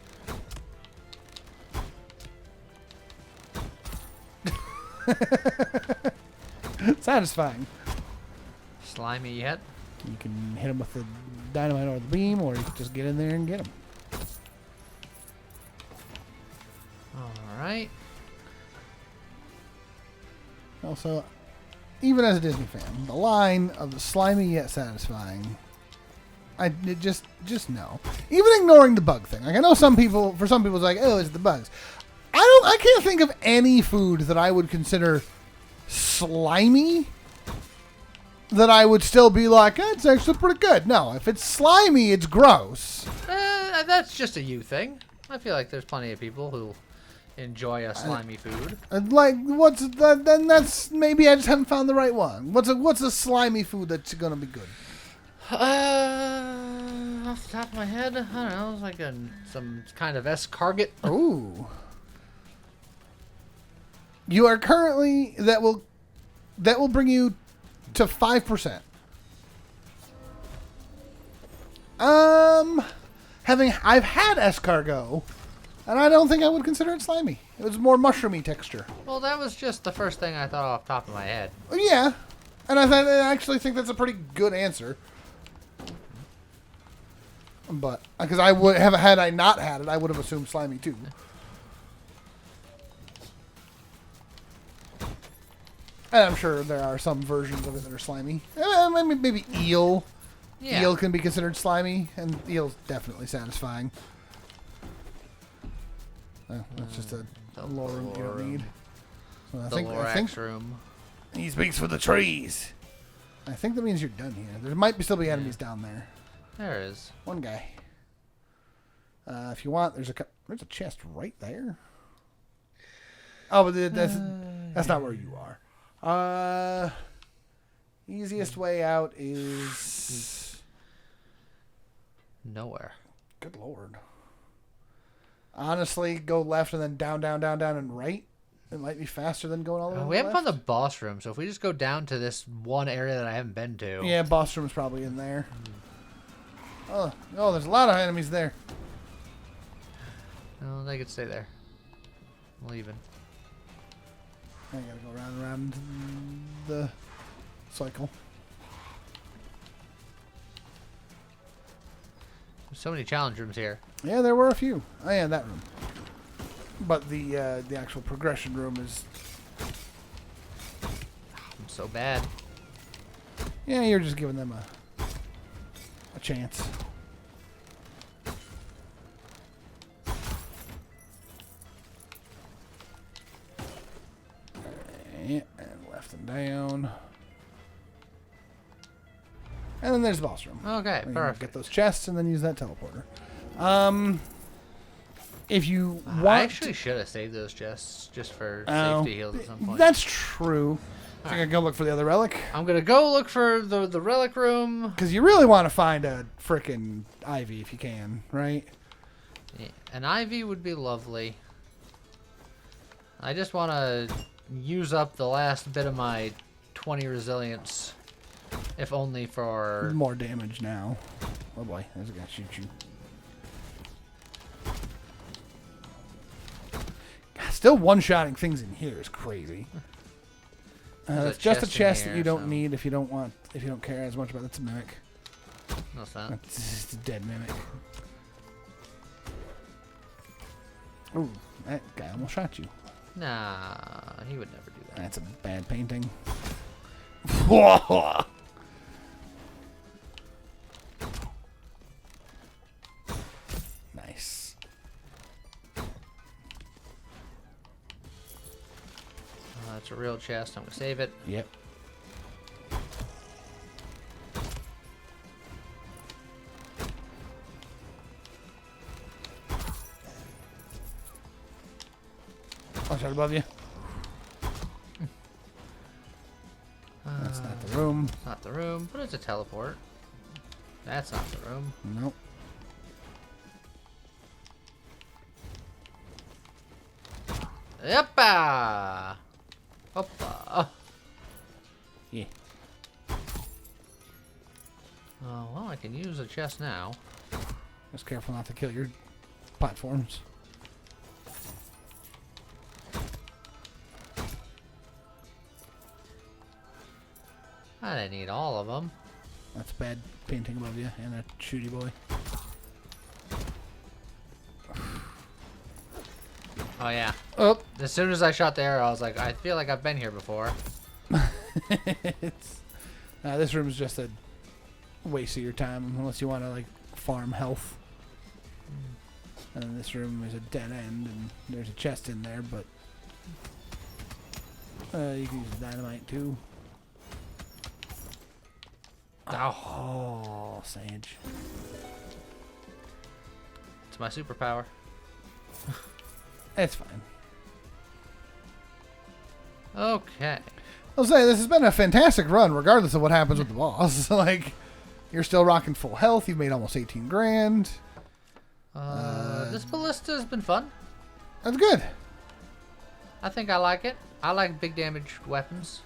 Satisfying. Slimy yet? You can hit them with the dynamite or the beam, or you can just get in there and get them. Alright. Also, even as a Disney fan, the line of the slimy yet satisfying, just no. Even ignoring the bug thing. Like I know for some people it's like, oh, it's the bugs. I can't think of any food that I would consider slimy that I would still be like, it's actually pretty good. No, if it's slimy, it's gross. That's just a you thing. I feel like there's plenty of people who enjoy a slimy food. Like, what's that? Then that's maybe I just haven't found the right one. What's a slimy food that's gonna be good? Off the top of my head, I don't know. It's like some kind of escargot. Ooh. You are currently that will bring you to 5%. I've had escargot, And I don't think I would consider it slimy. It was more mushroomy texture. Well, that was just the first thing I thought off the top of my head. Yeah. And I actually think that's a pretty good answer. But, because I would have, had I not had it, I would have assumed slimy too. And I'm sure there are some versions of it that are slimy. Maybe eel. Yeah. Eel can be considered slimy, and eel's definitely satisfying. That's just a lore room you don't need. So I think room. he speaks for the trees. I think that means you're done here. There might still be enemies down there. There is. One guy. If you want, there's a chest right there. Oh, but that's not where you are. Easiest way out is nowhere. Good lord. Honestly, go left and then down, down, down, down, and right. It might be faster than going all the way. We haven't found the boss room, so if we just go down to this one area that I haven't been to. Yeah, boss room is probably in there. Oh, there's a lot of enemies there. No, they could stay there. I'm leaving. I gotta go round and round the cycle. There's so many challenge rooms here. Yeah, there were a few. Oh yeah, that room. But the actual progression room is. I'm so bad. Yeah, you're just giving them a chance. Yeah, and left and down. And then there's the boss room. Okay, perfect. Get those chests and then use that teleporter. If you want, I actually should have saved those chests just for safety heals at some point. That's true. I think I go look for the other relic. I'm gonna go look for the relic room. Because you really want to find a frickin' Ivy if you can, right? Yeah, an Ivy would be lovely. I just want to use up the last bit of my 20 resilience, if only for more damage now. Oh boy, there's a guy shoot you. Still one-shotting things in here is crazy. It's just a chest that you don't need if you don't care as much about it. It's a mimic. No, it's not. It's just a dead mimic. Ooh, that guy almost shot you. Nah, he would never do that. That's a bad painting. Nice. That's a real chest. I'm gonna save it. Yep. Watch out above you. That's not the room. It's not the room, but it's a teleport. That's not the room. Nope. Yeppa! Hoppa! Yeah. Oh, well, I can use a chest now. Just careful not to kill your platforms. I didn't need all of them. That's bad painting above you and a shooty boy. Oh, yeah. Oh. As soon as I shot the arrow, I was like, I feel like I've been here before. This room is just a waste of your time unless you want to like farm health. And then this room is a dead end, and there's a chest in there, but you can use dynamite too. Oh, Sage. It's my superpower. It's fine. Okay. I'll say this has been a fantastic run, regardless of what happens with the boss. Like, you're still rocking full health. You've made almost 18 grand. This ballista has been fun. That's good. I think I like it. I like big damage weapons.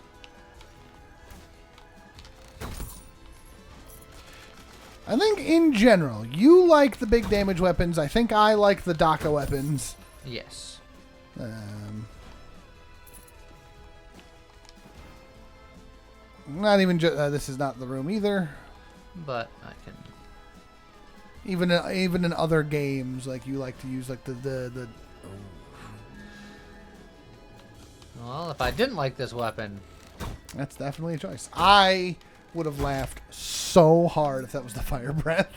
I think in general, you like the big damage weapons. I think I like the DACA weapons. Yes. Not even just. This is not the room either. But I can. Even in other games, like you like to use like the. Well, if I didn't like this weapon, That's definitely a choice. I would have laughed so hard if that was the fire breath.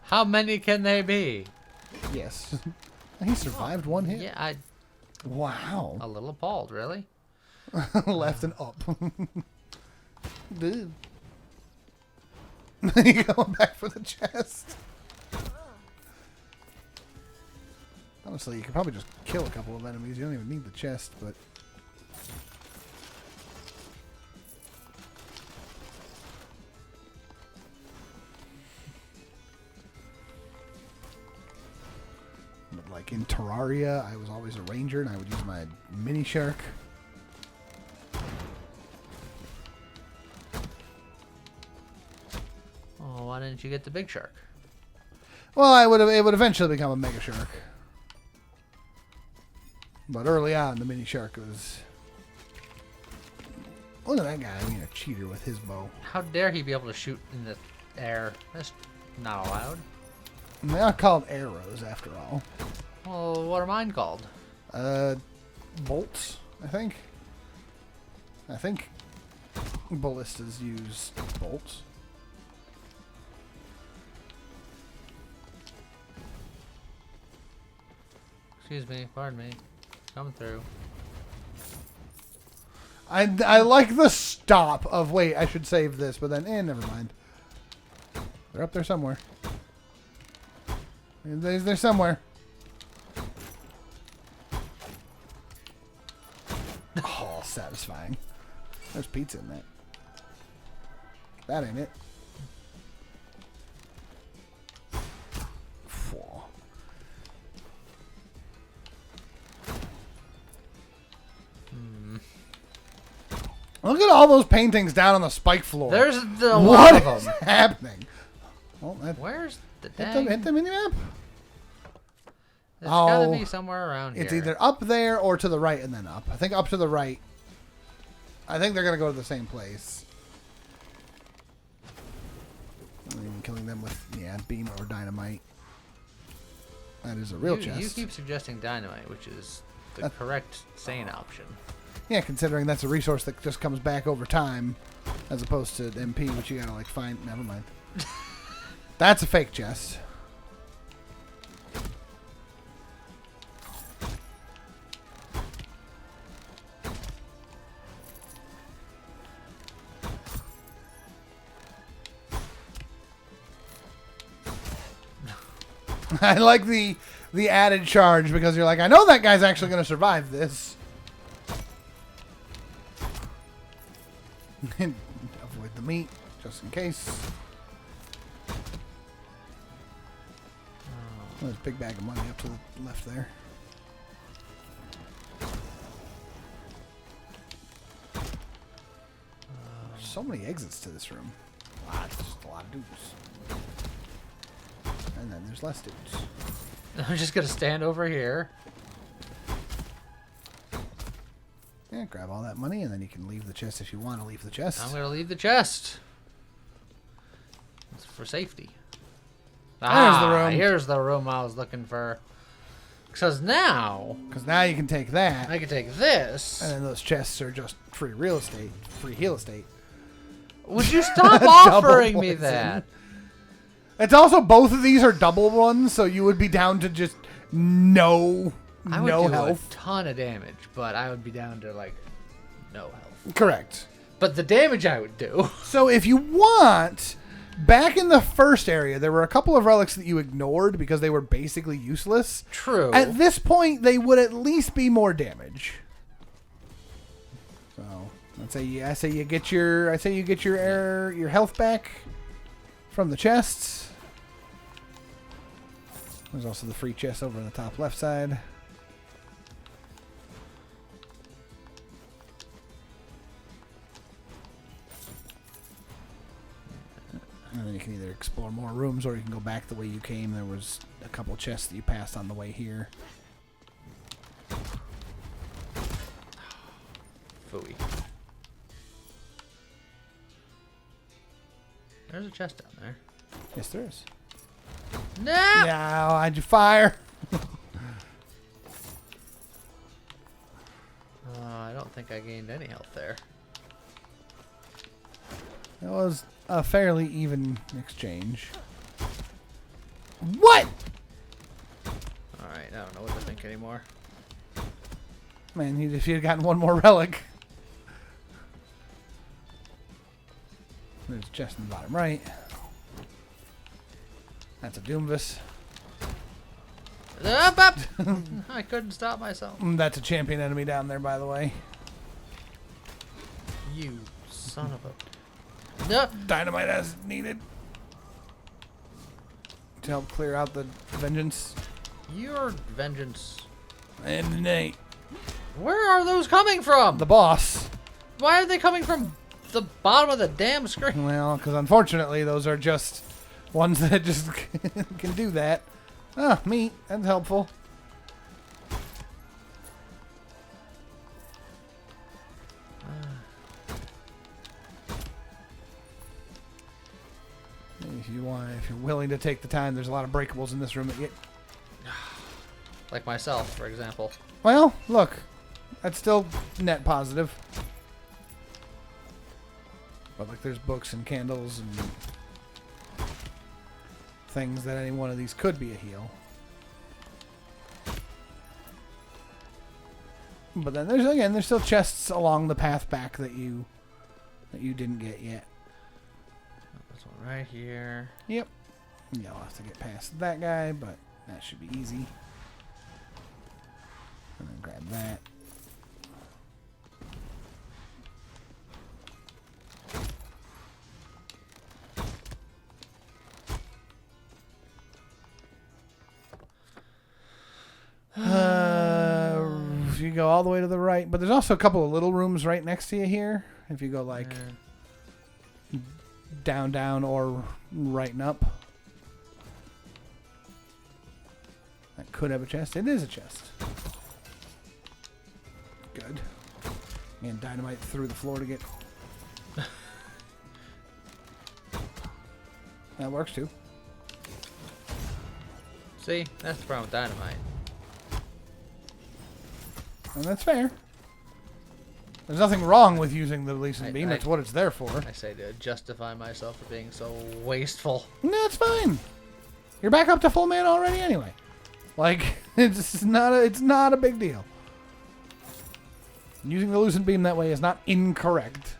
how many can they be? Yes. He survived one hit. Yeah, Wow. a little appalled, really. Left and up. Dude. You going back for the chest? Honestly, you could probably just kill a couple of enemies. You don't even need the chest, but... But like in Terraria, I was always a ranger, and I would use my mini shark. Oh, why didn't you get the big shark? Well, it would eventually become a mega shark. But early on, the mini shark was... Look at that guy being a cheater with his bow. How dare he be able to shoot in the air? That's not allowed. And they are called arrows, after all. Well, what are mine called? Bolts, I think. I think ballistas use bolts. Excuse me, pardon me. Coming through. I like the stop of, wait, I should save this, but then, never mind. They're up there somewhere. They're somewhere. Oh, satisfying. There's pizza in that. That ain't it. Whoa. Look at all those paintings down on the spike floor. There's a what lot of is them. happening? Well, Where's the hit dang? the mini-map? It's gotta be somewhere around here. It's either up there or to the right and then up. I think up to the right. I think they're going to go to the same place. I'm even killing them with, beam or dynamite. That is a real chest. You keep suggesting dynamite, which is the correct sane option. Yeah, considering that's a resource that just comes back over time, as opposed to MP, which you gotta like find. Never mind. That's a fake chest. I like the added charge because you're like, I know that guy's actually gonna survive this. Avoid the meat, just in case. There's a big bag of money up to the left there. There's so many exits to this room. Just a lot of dudes. And then there's less dudes. I'm just gonna stand over here. Yeah, grab all that money, and then you can leave the chest if you want to leave the chest. I'm gonna leave the chest. It's for safety. There's the room. Here's the room I was looking for. Because now you can take that, I can take this. and then those chests are just free real estate, free heal estate. Would you stop offering me poison. that? It's also, both of these are double ones, so you would be down to just no I would do health. a ton of damage, but I would be down to like no health. Correct. But the damage I would do. So if you want, back in the first area, there were a couple of relics that you ignored because they were basically useless. True. At this point, they would at least be more damage. So I say you get your health back from the chests. There's also the free chest over in the top left side. And then you can either explore more rooms or you can go back the way you came. There was a couple chests that you passed on the way here. Phooey. There's a chest down there. Yes, there is. No! Now, how'd you fire? I don't think I gained any health there. It was a fairly even exchange. What? Alright, I don't know what to think anymore. Man, if you had gotten one more relic. There's a chest in the bottom right. That's a Doomvis. Up, up! I couldn't stop myself. That's a champion enemy down there, by the way. You son of a... No! Dynamite as needed. To help clear out the vengeance. Your vengeance. And Nate. Where are those coming from? The boss. Why are they coming from the bottom of the damn screen? Well, because unfortunately those are just ones that just can do that. Ah, meat. That's helpful. If you're willing to take the time, there's a lot of breakables in this room. Like myself, for example. Well, look. That's still net positive. But like there's books and candles and things that any one of these could be a heal. But then there's still chests along the path back that you didn't get yet. This one right here. Yep. You'll have to get past that guy, but that should be easy. And then grab that. If you go all the way to the right, but there's also a couple of little rooms right next to you here. If you go like down, or right and up. That could have a chest. It is a chest. Good. And dynamite through the floor to get... That works too. See? That's the problem with dynamite. And that's fair. There's nothing wrong with using the releasing beam. That's what it's there for. I say to justify myself for being so wasteful. No, it's fine. You're back up to full mana already anyway. Like, it's not a big deal. Using the Lucent Beam that way is not incorrect.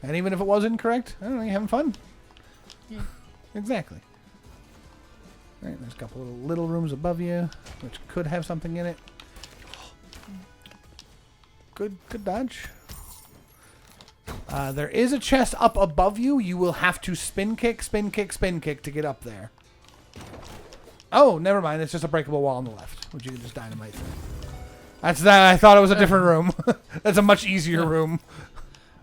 And even if it was incorrect, I don't know, you're having fun. Yeah. Exactly. Alright, there's a couple of little rooms above you, which could have something in it. Good dodge. There is a chest up above you. You will have to spin kick to get up there. Oh, never mind. It's just a breakable wall on the left, which you can just dynamite through. That's that. I thought it was a different room. That's a much easier room.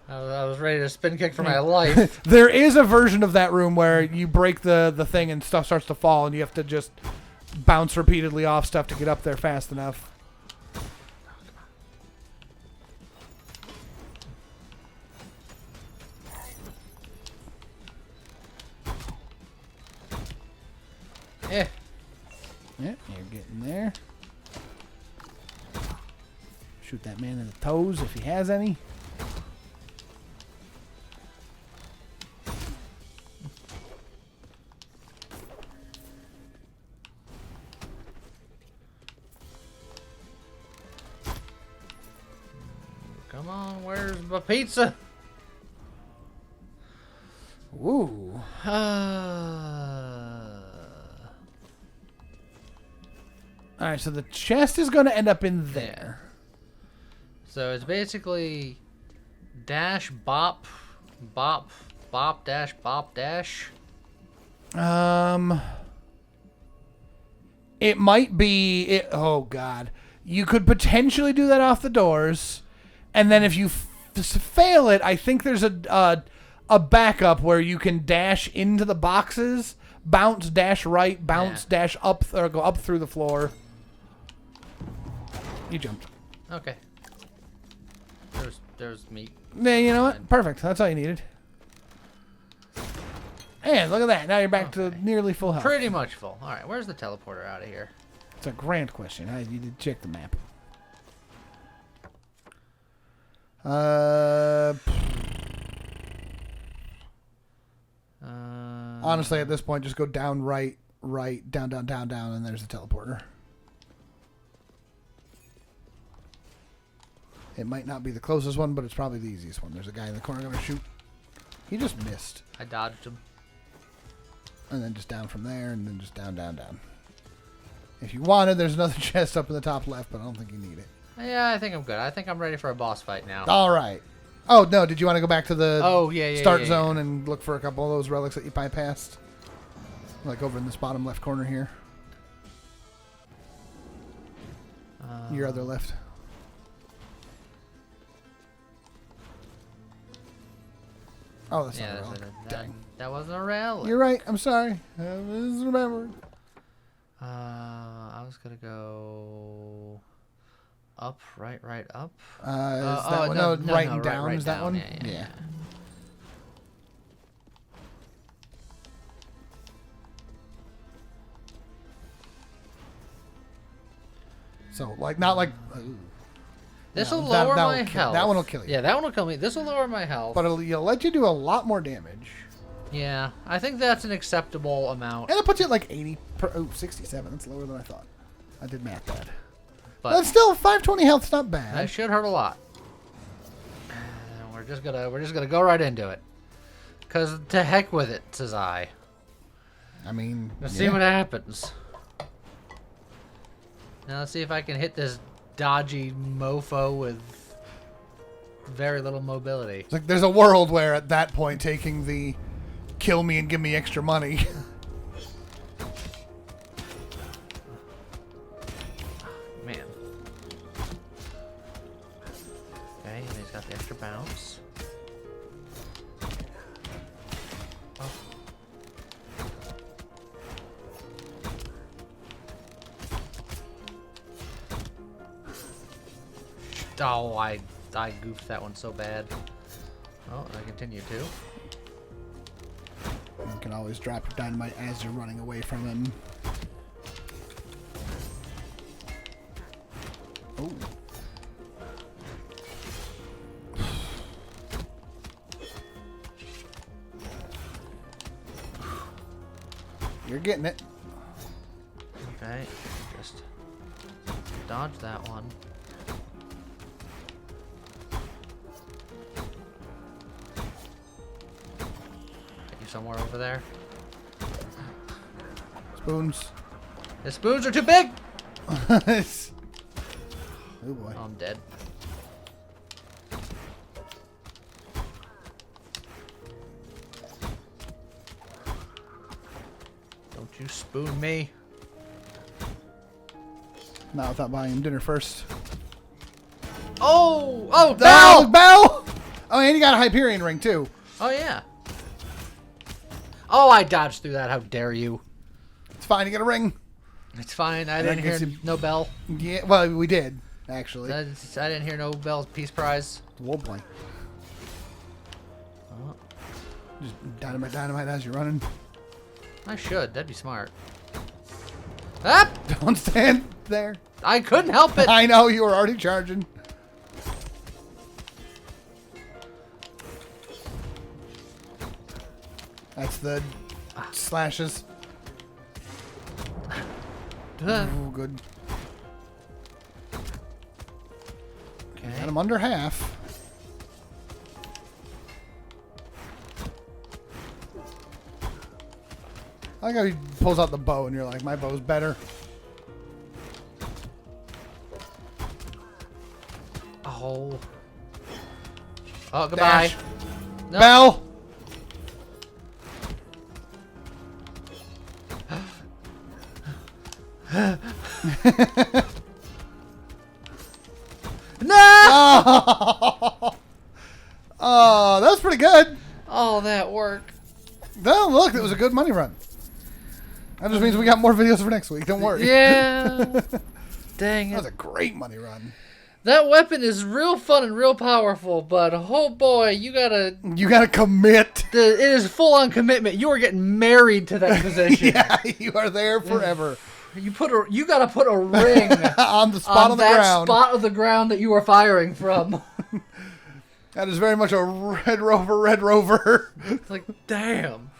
I was ready to spin kick for my life. There is a version of that room where you break the thing and stuff starts to fall, and you have to just bounce repeatedly off stuff to get up there fast enough. Yeah. Yeah, you're getting there. Shoot that man in the toes if he has any. Come on, where's my pizza? Ooh. Alright, so the chest is going to end up in there. So it's basically dash, bop, bop, bop, dash, bop, dash. It might be... oh, God. You could potentially do that off the doors. And then if you fail it, I think there's a a backup where you can dash into the boxes, bounce, dash right, bounce, dash up, or go up through the floor. You jumped. Okay. There's meat. Yeah, you know what? Perfect. That's all you needed. And look at that. Now you're back to nearly full health. Pretty much full. All right, where's the teleporter out of here? It's a grand question. I need to check the map. Honestly, at this point, just go down, right, down, down, down, down, and there's the teleporter. It might not be the closest one, but it's probably the easiest one. There's a guy in the corner going to shoot. He just missed. I dodged him. And then just down from there, and then just down, down, down. If you wanted, there's another chest up in the top left, but I don't think you need it. Yeah, I think I'm good. I think I'm ready for a boss fight now. All right. Oh, no, did you want to go back to the start zone and look for a couple of those relics that you bypassed? Like over in this bottom left corner here. Your other left. Oh, that's not a relic. Dang. That wasn't a relic. You're right. I'm sorry. I misremembered. I was going to go up, right, up. Is that one? No, right and down. Right is that down. one? Yeah. So, like, not like... This will lower my health. That one will kill you. Yeah, that one will kill me. This will lower my health. But it'll let you do a lot more damage. Yeah, I think that's an acceptable amount. And it puts you at like 80 per... Oh, 67. That's lower than I thought. I did math bad. But that's still 520 health's not bad. That should hurt a lot. We're just gonna go right into it. Cause to heck with it, says I. I mean, Let's see what happens. Now let's see if I can hit this dodgy mofo with very little mobility. It's like there's a world where at that point taking the kill me and give me extra money. Man. Okay, and he's got the extra bounce. Oh. Oh, I goofed that one so bad. Oh, and I continue to. You can always drop your dynamite as you're running away from him. Oh. You're getting it. Okay, just dodge that one. Get you somewhere over there. Spoons. The spoons are too big! Oh boy. Oh, I'm dead. Don't you spoon me. Not without buying him dinner first. Oh! Oh, Bell! Bell! Bell! Oh, and you got a Hyperion ring, too. Oh, yeah. Oh, I dodged through that. How dare you. It's fine, you get a ring. It's fine. I didn't hear no bell. Yeah, well, we did, actually. I didn't hear no bell peace prize. Whoa, boy. Oh, Just dynamite as you're running. I should. That'd be smart. Ah! Don't stand there. I couldn't help it. I know, you were already charging. That's the slashes. Oh, good. Okay. Got him under half. I like how he pulls out the bow and you're like, my bow's better. Oh. Oh, goodbye. Dash. No. Bell! No! Oh, that was pretty good. All that work. No, look, it was a good money run. That just means we got more videos for next week. Don't worry. Yeah. Dang That was it. a great money run. That weapon is real fun and real powerful, but oh boy, you gotta commit. it is full on commitment. You are getting married to that position. Yeah, you are there forever. You gotta put a ring On the spot on the that ground. spot of the ground that you are firing from. That is very much a Red Rover. It's like, damn.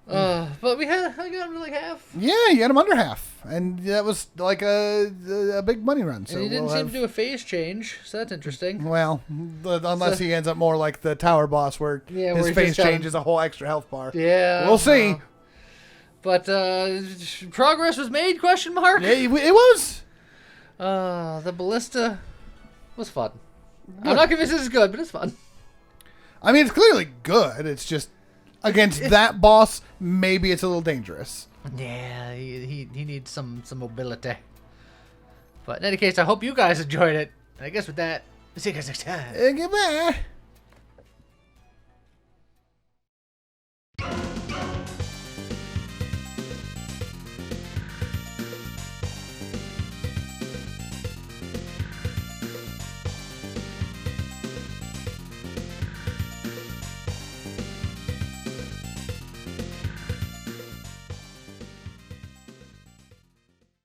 But I got him to like half. Yeah, you got him under half. And that was like a big money run. So And he didn't we'll seem to do a phase change, so that's interesting. Well, unless he ends up more like the tower boss where Yeah, where his he face just got- changes a whole extra health bar. Yeah. We'll see. But progress was made, question mark? Yeah, it was. The ballista was fun. Good. I'm not convinced this is good, but it's fun. I mean, it's clearly good. It's just against that boss, maybe it's a little dangerous. Yeah, he needs some mobility. But in any case, I hope you guys enjoyed it. I guess with that, see you guys next time. Goodbye.